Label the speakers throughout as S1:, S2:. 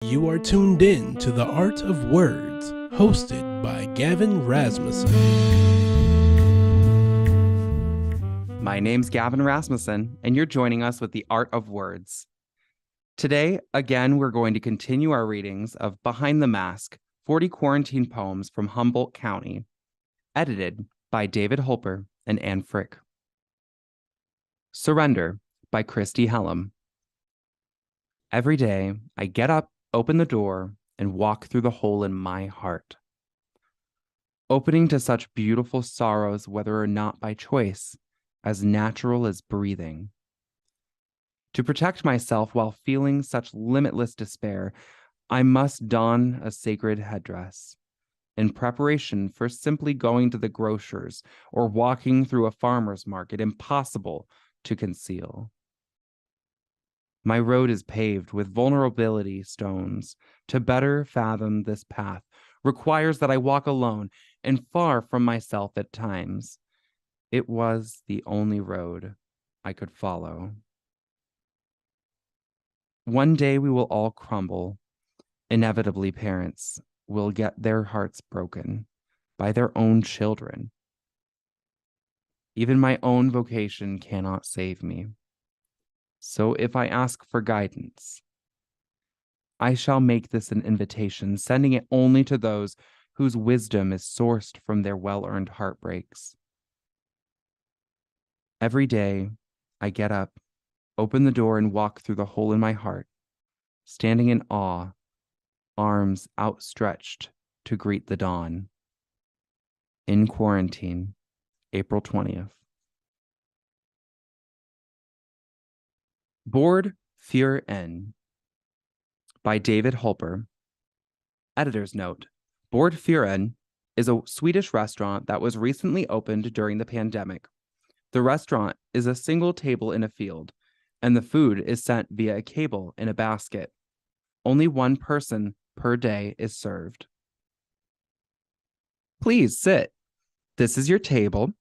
S1: You are tuned in to The Art of Words, hosted by Gavin Rasmussen.
S2: My name's Gavin Rasmussen, and you're joining us with The Art of Words. Today, again, we're going to continue our readings of Behind the Mask, 40 Quarantine Poems from Humboldt County, edited by David Holper and Anne Frick. Surrender by Christy Hellum. Every day, I get up, open the door, and walk through the hole in my heart. Opening to such beautiful sorrows, whether or not by choice, as natural as breathing. To protect myself while feeling such limitless despair, I must don a sacred headdress in preparation for simply going to the grocer's or walking through a farmer's market, impossible to conceal. My road is paved with vulnerability stones. To better fathom this path requires that I walk alone and far from myself at times. It was the only road I could follow. One day we will all crumble. Inevitably, parents will get their hearts broken by their own children. Even my own vocation cannot save me. So if I ask for guidance, I shall make this an invitation, sending it only to those whose wisdom is sourced from their well-earned heartbreaks. Every day, I get up, open the door, and walk through the hole in my heart, standing in awe, arms outstretched to greet the dawn. In Quarantine, April 20th. Board für N by David Holper. Editor's note: Board für N is a Swedish restaurant that was recently opened during the pandemic. The restaurant is a single table in a field, and the food is sent via a cable in a basket. Only one person per day is served. Please sit. This is your table.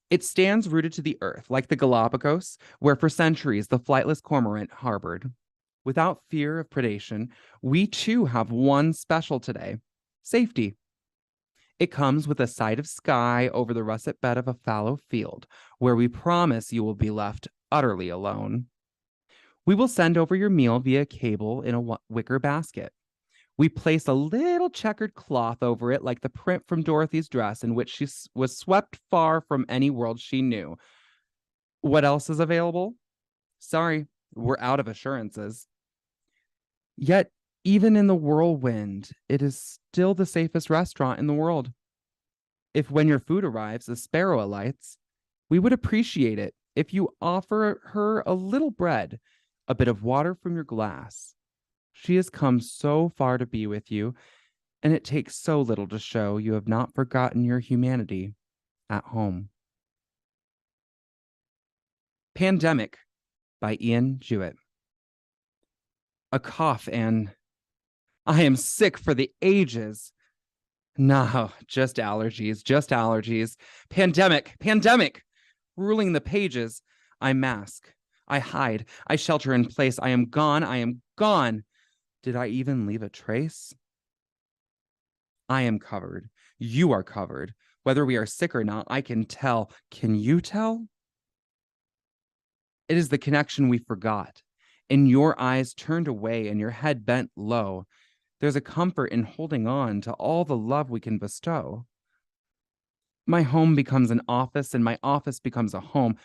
S2: It stands rooted to the earth, like the Galapagos, where for centuries the flightless cormorant harbored. Without fear of predation, we too have one special today: safety. It comes with a sight of sky over the russet bed of a fallow field, where we promise you will be left utterly alone. We will send over your meal via cable in a wicker basket. We place a little checkered cloth over it, like the print from Dorothy's dress, in which she was swept far from any world she knew. What else is available? Sorry, we're out of assurances. Yet, even in the whirlwind, it is still the safest restaurant in the world. If when your food arrives, a sparrow alights, we would appreciate it if you offer her a little bread, a bit of water from your glass. She has come so far to be with you, and it takes so little to show you have not forgotten your humanity at home. Pandemic by Ian Jewett. A cough and I am sick for the ages. No, just allergies. Pandemic. Ruling the pages. I mask. I hide. I shelter in place. I am gone. Did I even leave a trace? I am covered. You are covered. Whether we are sick or not, I can tell. Can you tell? It is the connection we forgot. In your eyes turned away and your head bent low, there's a comfort in holding on to all the love we can bestow. My home becomes an office and my office becomes a home.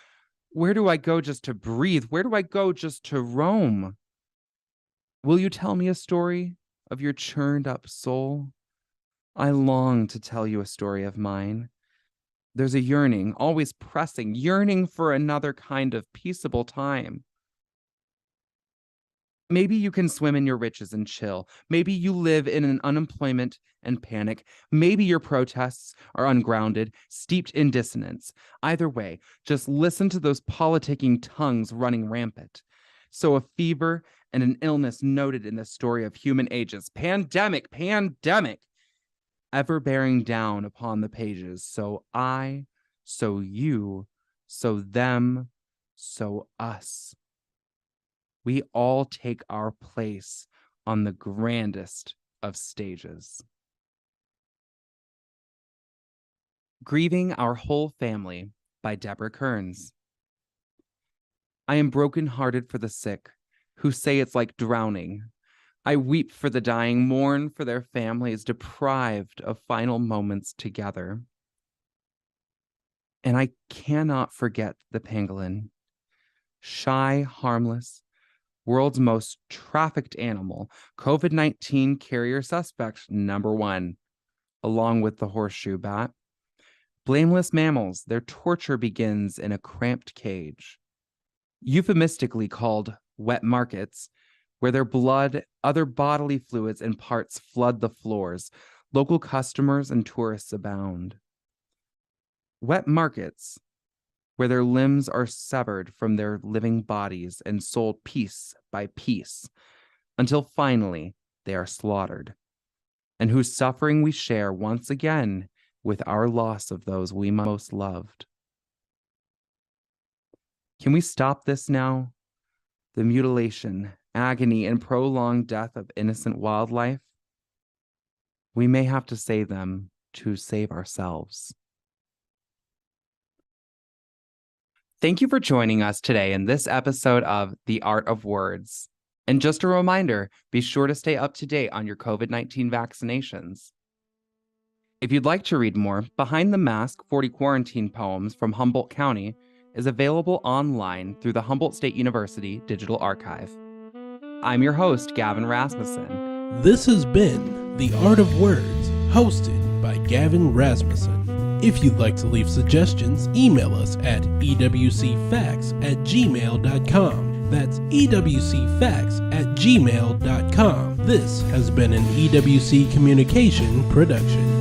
S2: Where do I go just to breathe? Where do I go just to roam? Will you tell me a story of your churned up soul? I long to tell you a story of mine. There's a yearning, always pressing, yearning for another kind of peaceable time. Maybe you can swim in your riches and chill. Maybe you live in an unemployment and panic. Maybe your protests are ungrounded, steeped in dissonance. Either way, just listen to those politicking tongues running rampant. So a fever and an illness noted in the story of human ages. Pandemic, ever bearing down upon the pages. So I, so you, so them, so us. We all take our place, on the grandest of stages. Grieving Our Whole Family by Deborah Kearns. I am broken-hearted for the sick, who say it's like drowning. I weep for the dying, mourn for their families deprived of final moments together. And I cannot forget the pangolin. Shy, harmless, world's most trafficked animal, COVID-19 carrier suspect #1, along with the horseshoe bat. Blameless mammals, their torture begins in a cramped cage. Euphemistically called wet markets, where their blood, other bodily fluids, and parts flood the floors, local customers and tourists abound. Wet markets, where their limbs are severed from their living bodies and sold piece by piece, until finally they are slaughtered, and whose suffering we share once again with our loss of those we most loved. Can we stop this now? The mutilation, agony, and prolonged death of innocent wildlife? We may have to save them to save ourselves. Thank you for joining us today in this episode of The Art of Words. And just a reminder, be sure to stay up to date on your COVID-19 vaccinations. If you'd like to read more, Behind the Mask 40 Quarantine Poems from Humboldt County is available online through the Humboldt State University Digital Archive. I'm your host, Gavin Rasmussen.
S1: This has been The Art of Words, hosted by Gavin Rasmussen. If you'd like to leave suggestions, email us at ewcfacts@gmail.com. That's ewcfacts@gmail.com. This has been an EWC Communication production.